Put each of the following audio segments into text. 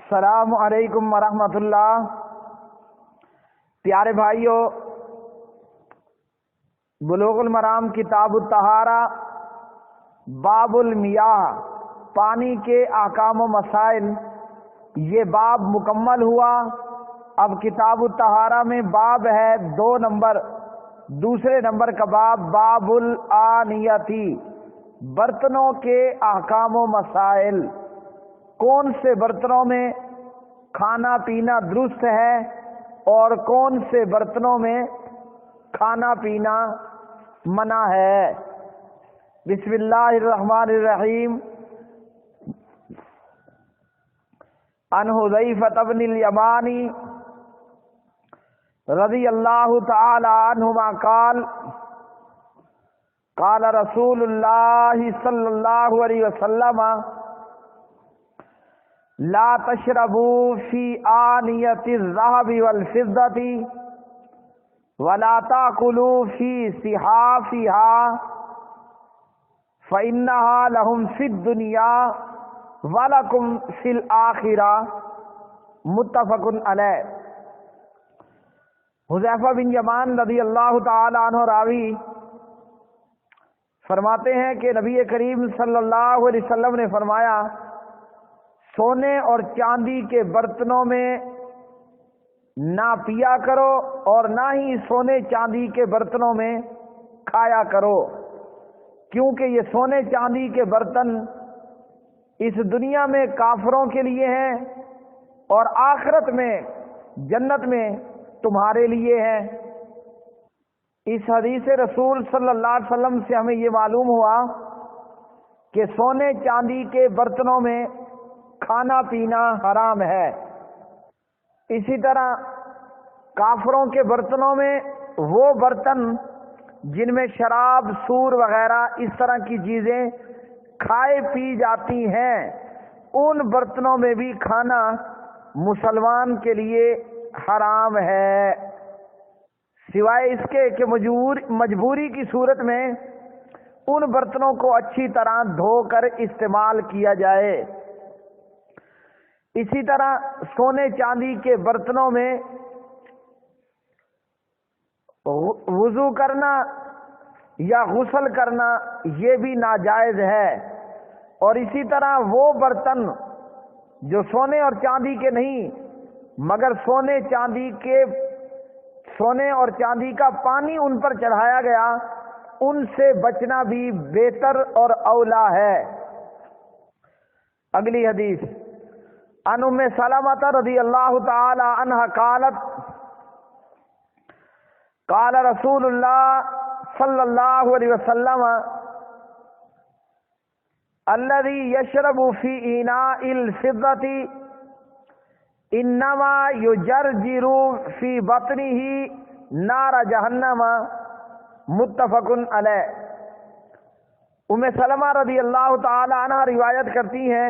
السلام علیکم ورحمۃ اللہ۔ پیارے بھائیوں، بلوغ المرام کتاب الطہارہ باب المیاہ، پانی کے احکام و مسائل، یہ باب مکمل ہوا۔ اب کتاب الطہارہ میں باب ہے 2 نمبر، دوسرے نمبر کا باب الآنیتی، برتنوں کے احکام و مسائل۔ کون سے برتنوں میں کھانا پینا درست ہے اور کون سے برتنوں میں کھانا پینا منع ہے۔ بسم اللہ الرحمن الرحیم۔ عن حذیفہ بن الیمانی رضی اللہ تعالی عنہما قال قال رسول اللہ صلی اللہ علیہ وسلم لا تشربوا في آنية الذهب والفضة ولا تأكلوا في صحافها فإنها لهم في الدنيا ولكم في الآخرة، متفق علیہ۔ حذیفہ بن یمان رضی اللہ تعالی عنہ راوی فرماتے ہیں کہ نبی کریم صلی اللہ علیہ وسلم نے فرمایا، سونے اور چاندی کے برتنوں میں نہ پیا کرو اور نہ ہی سونے چاندی کے برتنوں میں کھایا کرو، کیونکہ یہ سونے چاندی کے برتن اس دنیا میں کافروں کے لیے ہیں اور آخرت میں جنت میں تمہارے لیے ہیں۔ اس حدیث رسول صلی اللہ علیہ وسلم سے ہمیں یہ معلوم ہوا کہ سونے چاندی کے برتنوں میں کھانا پینا حرام ہے۔ اسی طرح کافروں کے برتنوں میں وہ برتن جن میں شراب، سور وغیرہ اس طرح کی چیزیں کھائے پی جاتی ہیں، ان برتنوں میں بھی کھانا مسلمان کے لیے حرام ہے، سوائے اس کے کہ مجبوری کی صورت میں ان برتنوں کو اچھی طرح دھو کر استعمال کیا جائے۔ اسی طرح سونے چاندی کے برتنوں میں وضو کرنا یا غسل کرنا یہ بھی ناجائز ہے، اور اسی طرح وہ برتن جو سونے اور چاندی کے نہیں مگر سونے اور چاندی کا پانی ان پر چڑھایا گیا، ان سے بچنا بھی بہتر اور اولا ہے۔ اگلی حدیث عن ام سلمہ رضی اللہ تعالی عنہ قالت قال رسول اللہ صلی اللہ علیہ وسلم الذي يشرب في اناء الفضة انما يجرجر في بطنه نار جہنم، متفق علیہ۔ ام سلمہ رضی اللہ تعالی عنہ روایت کرتی ہیں،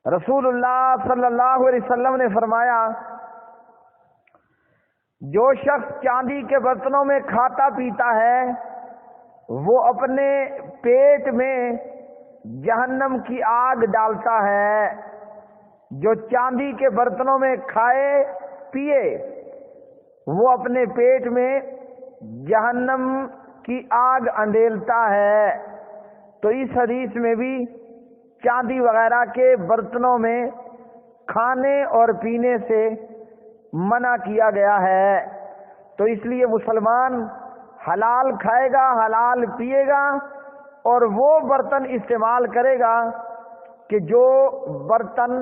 رسول اللہ صلی اللہ علیہ وسلم نے فرمایا، جو شخص چاندی کے برتنوں میں کھاتا پیتا ہے وہ اپنے پیٹ میں جہنم کی آگ ڈالتا ہے۔ جو چاندی کے برتنوں میں کھائے پیے وہ اپنے پیٹ میں جہنم کی آگ انڈیلتا ہے۔ تو اس حدیث میں بھی چاندی وغیرہ کے برتنوں میں کھانے اور پینے سے منع کیا گیا ہے۔ تو اس لیے مسلمان حلال کھائے گا، حلال پیے گا، اور وہ برتن استعمال کرے گا کہ جو برتن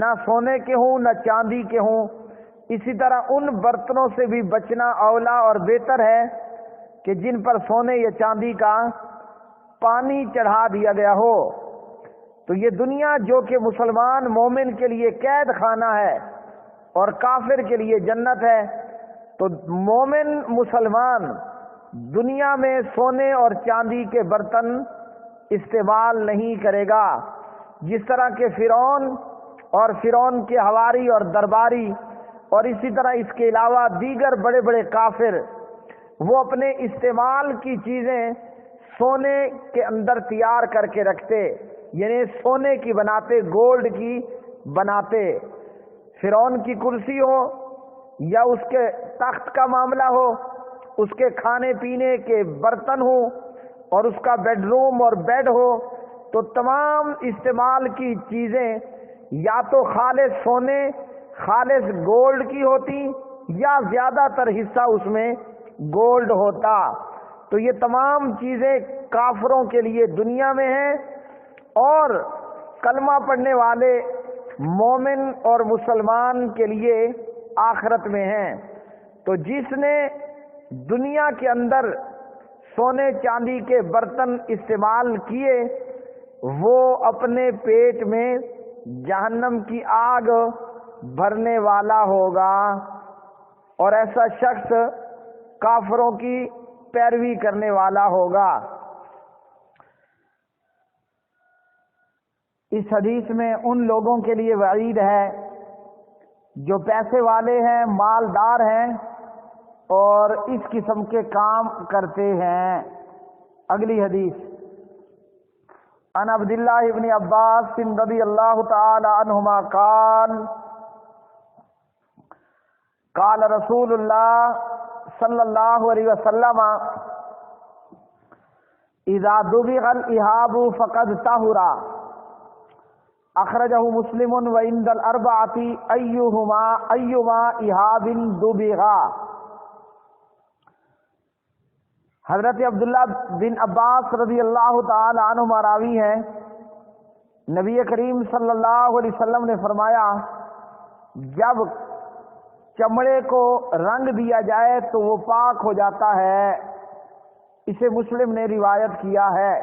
نہ سونے کے ہوں نہ چاندی کے ہوں۔ اسی طرح ان برتنوں سے بھی بچنا اولا اور بہتر ہے کہ جن پر سونے یا چاندی کا پانی چڑھا دیا گیا ہو۔ تو یہ دنیا جو کہ مسلمان مومن کے لیے قید خانہ ہے اور کافر کے لیے جنت ہے، تو مومن مسلمان دنیا میں سونے اور چاندی کے برتن استعمال نہیں کرے گا، جس طرح کہ فرعون کے حواری اور درباری اور اسی طرح اس کے علاوہ دیگر بڑے بڑے کافر وہ اپنے استعمال کی چیزیں سونے کے اندر تیار کر کے رکھتے، یعنی سونے کی بناتے، گولڈ کی بناتے، فرعون کی کرسی ہو یا اس کے تخت کا معاملہ ہو، اس کے کھانے پینے کے برتن ہو اور اس کا بیڈ روم اور بیڈ ہو، تو تمام استعمال کی چیزیں یا تو خالص سونے خالص گولڈ کی ہوتی یا زیادہ تر حصہ اس میں گولڈ ہوتا۔ تو یہ تمام چیزیں کافروں کے لیے دنیا میں ہیں اور کلمہ پڑھنے والے مومن اور مسلمان کے لیے آخرت میں ہیں۔ تو جس نے دنیا کے اندر سونے چاندی کے برتن استعمال کیے وہ اپنے پیٹ میں جہنم کی آگ بھرنے والا ہوگا، اور ایسا شخص کافروں کی پیروی کرنے والا ہوگا۔ اس حدیث میں ان لوگوں کے لیے وعید ہے جو پیسے والے ہیں، مالدار ہیں اور اس قسم کے کام کرتے ہیں۔ اگلی حدیث عن عبداللہ ابن عباس رضی اللہ تعالی عنہما قال قال رسول اللہ صلی اللہ علیہ وسلم اذا دبغ الإهاب فقد طهر، اخرجہ مسلم وعند الاربعۃ ایہما إهاب دبغا۔ حضرت عبداللہ بن عباس رضی اللہ تعالی عنہما راوی ہیں، نبی کریم صلی اللہ علیہ وسلم نے فرمایا جب چمڑے کو رنگ دیا جائے تو وہ پاک ہو جاتا ہے۔ اسے مسلم نے روایت کیا ہے،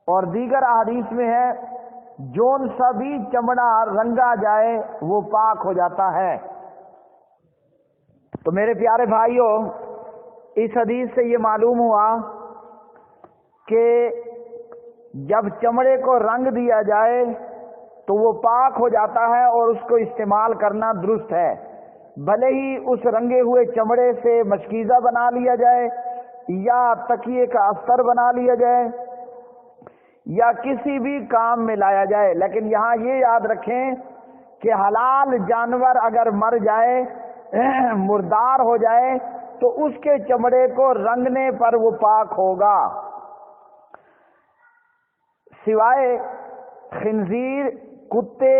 اور دیگر احادیث میں ہے جون سا بھی چمڑا رنگا جائے وہ پاک ہو جاتا ہے۔ تو میرے پیارے بھائیوں، اس حدیث سے یہ معلوم ہوا کہ جب چمڑے کو رنگ دیا جائے تو وہ پاک ہو جاتا ہے اور اس کو استعمال کرنا درست ہے، بھلے ہی اس رنگے ہوئے چمڑے سے مشکیزہ بنا لیا جائے یا تکیے کا استر بنا لیا جائے یا کسی بھی کام میں لایا جائے، لیکن یہاں یہ یاد رکھیں کہ حلال جانور اگر مر جائے مردار ہو جائے تو اس کے چمڑے کو رنگنے پر وہ پاک ہوگا، سوائے خنزیر کتے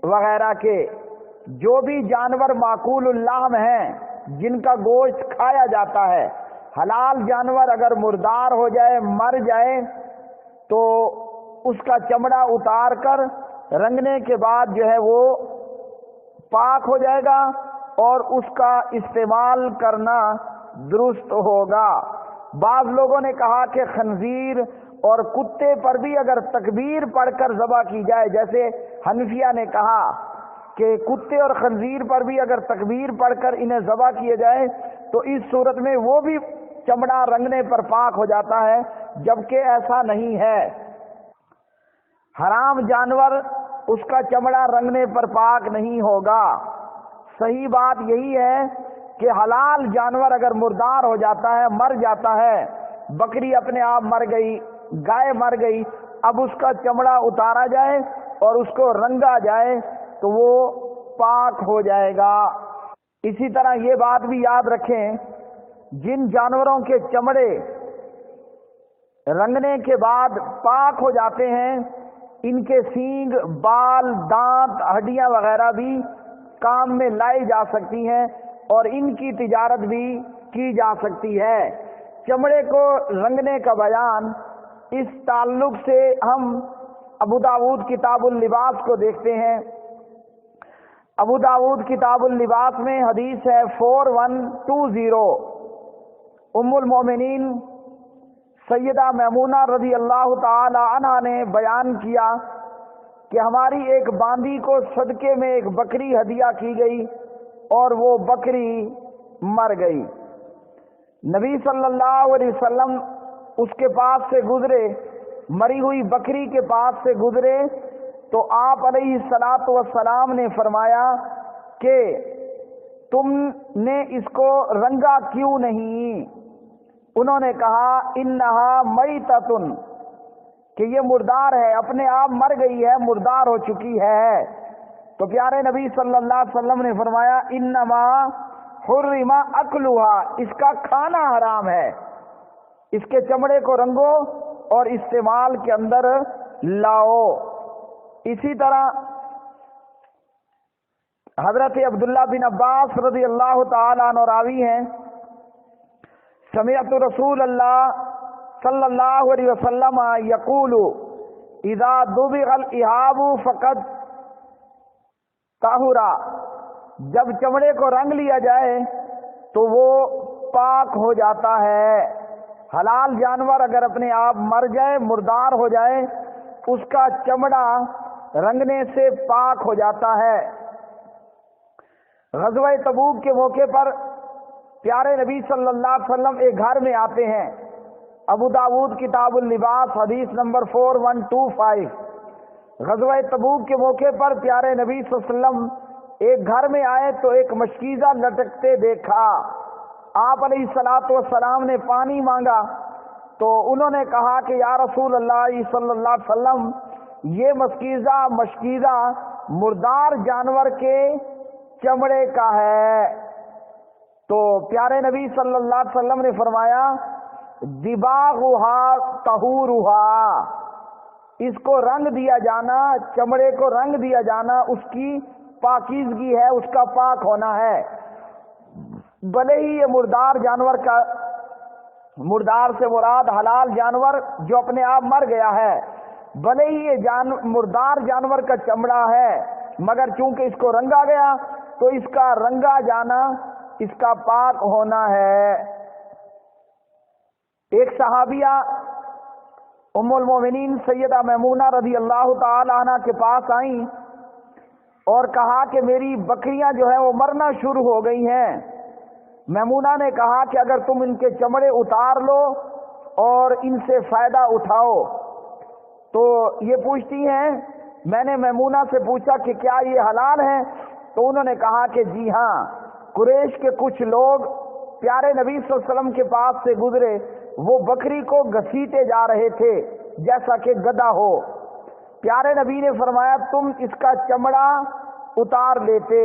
وغیرہ کے۔ جو بھی جانور معقول اللحم ہیں جن کا گوشت کھایا جاتا ہے، حلال جانور اگر مردار ہو جائے مر جائے تو اس کا چمڑا اتار کر رنگنے کے بعد جو ہے وہ پاک ہو جائے گا اور اس کا استعمال کرنا درست ہوگا۔ بعض لوگوں نے کہا کہ خنزیر اور کتے پر بھی اگر تکبیر پڑھ کر ذبح کی جائے، جیسے حنفیہ نے کہا کہ کتے اور خنزیر پر بھی اگر تکبیر پڑھ کر انہیں ذبح کیے جائے تو اس صورت میں وہ بھی چمڑا رنگنے پر پاک ہو جاتا ہے، جبکہ ایسا نہیں ہے۔ حرام جانور اس کا چمڑا رنگنے پر پاک نہیں ہوگا۔ صحیح بات یہی ہے کہ حلال جانور اگر مردار ہو جاتا ہے، مر جاتا ہے، بکری اپنے آپ مر گئی، گائے مر گئی، اب اس کا چمڑا اتارا جائے اور اس کو رنگا جائے تو وہ پاک ہو جائے گا۔ اسی طرح یہ بات بھی یاد رکھیں، جن جانوروں کے چمڑے رنگنے کے بعد پاک ہو جاتے ہیں ان کے سینگ، بال، دانت، ہڈیاں وغیرہ بھی کام میں لائی جا سکتی ہیں اور ان کی تجارت بھی کی جا سکتی ہے۔ چمڑے کو رنگنے کا بیان اس تعلق سے ہم ابو داؤد کتاب اللباس کو دیکھتے ہیں۔ ابو داؤد کتاب اللباس میں حدیث ہے 4120، ام المومنین سیدہ میمونہ رضی اللہ تعالی عنہا نے بیان کیا کہ ہماری ایک باندی کو صدقے میں ایک بکری ہدیہ کی گئی اور وہ بکری مر گئی۔ نبی صلی اللہ علیہ وسلم اس کے پاس سے گزرے، مری ہوئی بکری کے پاس سے گزرے تو آپ علیہ الصلاۃ والسلام نے فرمایا کہ تم نے اس کو رنگا کیوں نہیں؟ انہوں نے کہا انہا میتۃ، کہ یہ مردار ہے، اپنے آپ مر گئی ہے، مردار ہو چکی ہے، تو پیارے نبی صلی اللہ علیہ وسلم نے فرمایا انما حرم اکلھا، اس کا کھانا حرام ہے، اس کے چمڑے کو رنگو اور استعمال کے اندر لاؤ۔ اسی طرح حضرت عبداللہ بن عباس رضی اللہ تعالی عنہ راوی ہیں، سمعت رسول اللہ صلی اللہ علیہ وسلم یقول اذا دبغ الاہاب فقد طہرا، جب چمڑے کو رنگ لیا جائے تو وہ پاک ہو جاتا ہے۔ حلال جانور اگر اپنے آپ مر جائے، مردار ہو جائے، اس کا چمڑا رنگنے سے پاک ہو جاتا ہے۔ غزوہ تبوک کے موقع پر پیارے نبی صلی اللہ علیہ وسلم ایک گھر میں آتے ہیں، ابو داود کتاب اللباس حدیث نمبر 4125۔ غزوہ تبوک کے موقع پر پیارے نبی صلی اللہ علیہ وسلم ایک گھر میں آئے تو ایک مشکیزہ لٹکتے دیکھا۔ آپ علیہ الصلوۃ والسلام نے پانی مانگا تو انہوں نے کہا کہ یا رسول اللہ صلی اللہ علیہ وسلم، یہ مشکیزہ مردار جانور کے چمڑے کا ہے۔ تو پیارے نبی صلی اللہ علیہ وسلم نے فرمایا دباغھا طہورھا، اس کو رنگ دیا جانا، چمڑے کو رنگ دیا جانا اس کی پاکیزگی ہے، اس کا پاک ہونا ہے۔ بھلے ہی یہ مردار سے مراد حلال جانور جو اپنے آپ مر گیا ہے، بھلے ہی یہ مردار جانور کا چمڑا ہے، مگر چونکہ اس کو رنگا گیا تو اس کا رنگا جانا اس کا پاک ہونا ہے۔ ایک صحابیہ ام المومنین سیدہ میمونہ رضی اللہ تعالی عنہ کے پاس آئیں اور کہا کہ میری بکریاں جو ہیں وہ مرنا شروع ہو گئی ہیں۔ میمونہ نے کہا کہ اگر تم ان کے چمڑے اتار لو اور ان سے فائدہ اٹھاؤ، تو یہ پوچھتی ہیں، میں نے میمونہ سے پوچھا کہ کیا یہ حلال ہے؟ تو انہوں نے کہا کہ جی ہاں۔ قریش کے کچھ لوگ پیارے نبی صلی اللہ علیہ وسلم کے پاس سے گزرے، وہ بکری کو گھسیٹے جا رہے تھے جیسا کہ گدھا ہو۔ پیارے نبی نے فرمایا تم اس کا چمڑا اتار لیتے،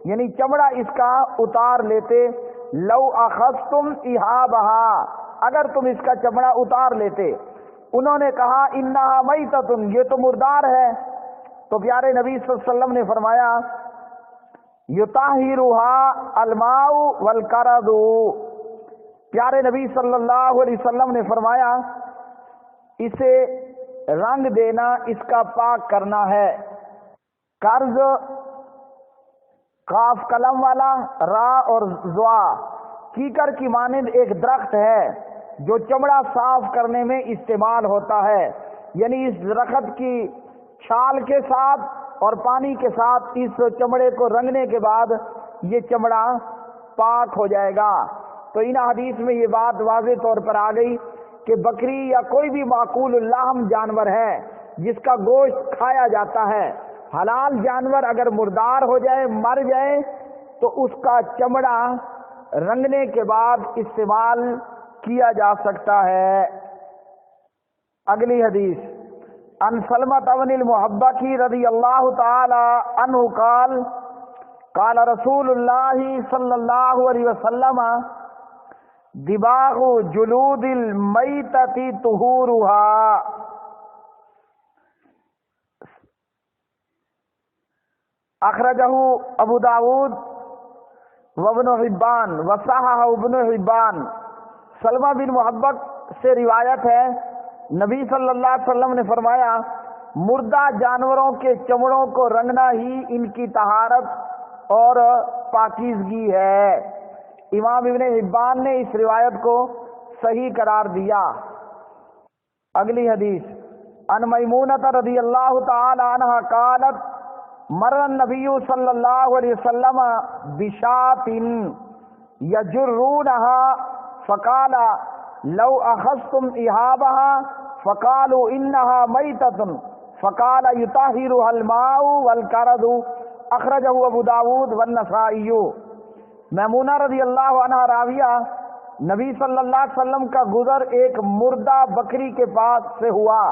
یعنی چمڑا اس کا اتار لیتے، لو اخذتم اہابہا، اگر تم اس کا چمڑا اتار لیتے۔ انہوں نے کہا انہا میتۃ، یہ تو مردار ہے۔ تو پیارے نبی صلی اللہ علیہ وسلم نے فرمایا یطہرھا الماء والقرض، پیارے نبی صلی اللہ علیہ وسلم نے فرمایا اسے رنگ دینا اس کا پاک کرنا ہے۔ قرض قاف قلم والا، را اور زوا، کیکر کی مانند ایک درخت ہے جو چمڑا صاف کرنے میں استعمال ہوتا ہے، یعنی اس درخت کی چھال کے ساتھ اور پانی کے ساتھ اس چمڑے کو رنگنے کے بعد یہ چمڑا پاک ہو جائے گا۔ تو ان حدیث میں یہ بات واضح طور پر آ گئی کہ بکری یا کوئی بھی معقول اللحم جانور ہے جس کا گوشت کھایا جاتا ہے، حلال جانور اگر مردار ہو جائے، مر جائے، تو اس کا چمڑا رنگنے کے بعد استعمال کیا جا سکتا ہے۔ اگلی حدیث ان سلمۃ بن المحبکی رضی اللہ تعالی عنہ قال قال رسول اللہ صلی اللہ علیہ وسلم دباغ جلود المیتۃ طہورھا، اخرجہ ابو داود وابن حبان وصححہ ابن حبان۔ سلمہ بن محبک سے روایت ہے، نبی صلی اللہ علیہ وسلم نے فرمایا مردہ جانوروں کے چمڑوں کو رنگنا ہی ان کی طہارت اور پاکیزگی ہے۔ امام ابن حبان نے اس روایت کو صحیح قرار دیا۔ اگلی حدیث ان میمونہ رضی اللہ تعالی عنہا قالت مر النبی صلی اللہ علیہ وسلم بشاۃ یجرونها فقال لو اخذتم اہابها فقالوا انها میتۃ فقال یطہرھا الماء والقرض، اخرجہ ابو داود والنسائی۔ میمونہ رضی اللہ عنہ راویہ، نبی صلی اللہ علیہ وسلم کا گزر ایک مردہ بکری کے پاس سے ہوا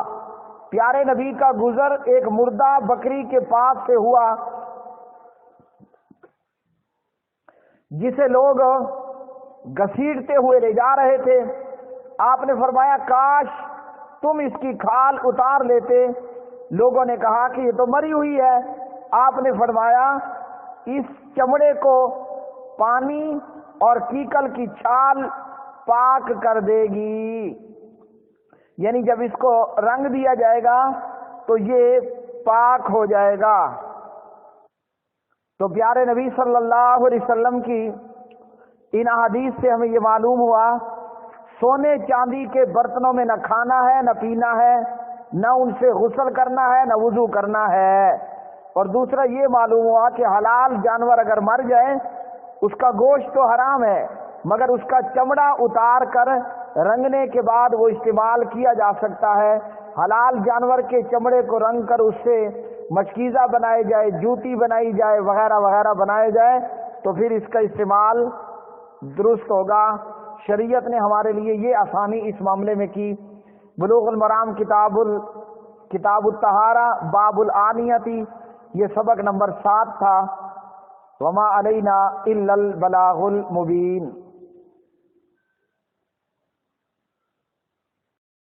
پیارے نبی کا گزر ایک مردہ بکری کے پاس سے ہوا جسے لوگ گھسیٹتے ہوئے لے جا رہے تھے. آپ نے فرمایا کاش تم اس کی کھال اتار لیتے. لوگوں نے کہا کہ یہ تو مری ہوئی ہے. آپ نے فرمایا اس چمڑے کو پانی اور کیکل کی چھال پاک کر دے گی، یعنی جب اس کو رنگ دیا جائے گا تو یہ پاک ہو جائے گا. تو پیارے نبی صلی اللہ علیہ وسلم کی ان احادیث سے ہمیں یہ معلوم ہوا سونے چاندی کے برتنوں میں نہ کھانا ہے نہ پینا ہے، نہ ان سے غسل کرنا ہے نہ وضو کرنا ہے. اور دوسرا یہ معلوم ہوا کہ حلال جانور اگر مر جائے اس کا گوشت تو حرام ہے، مگر اس کا چمڑا اتار کر رنگنے کے بعد وہ استعمال کیا جا سکتا ہے. حلال جانور کے چمڑے کو رنگ کر اس سے مشکیزہ بنائے جائے، جوتی بنائی جائے، وغیرہ وغیرہ بنائے جائے تو پھر اس کا استعمال درست ہوگا. شریعت نے ہمارے لیے یہ آسانی اس معاملے میں کی. بلوغ المرام کتاب الطہارہ باب الآنیتی، یہ سبق نمبر 7 تھا. وما علینا الا البلاغ المبین.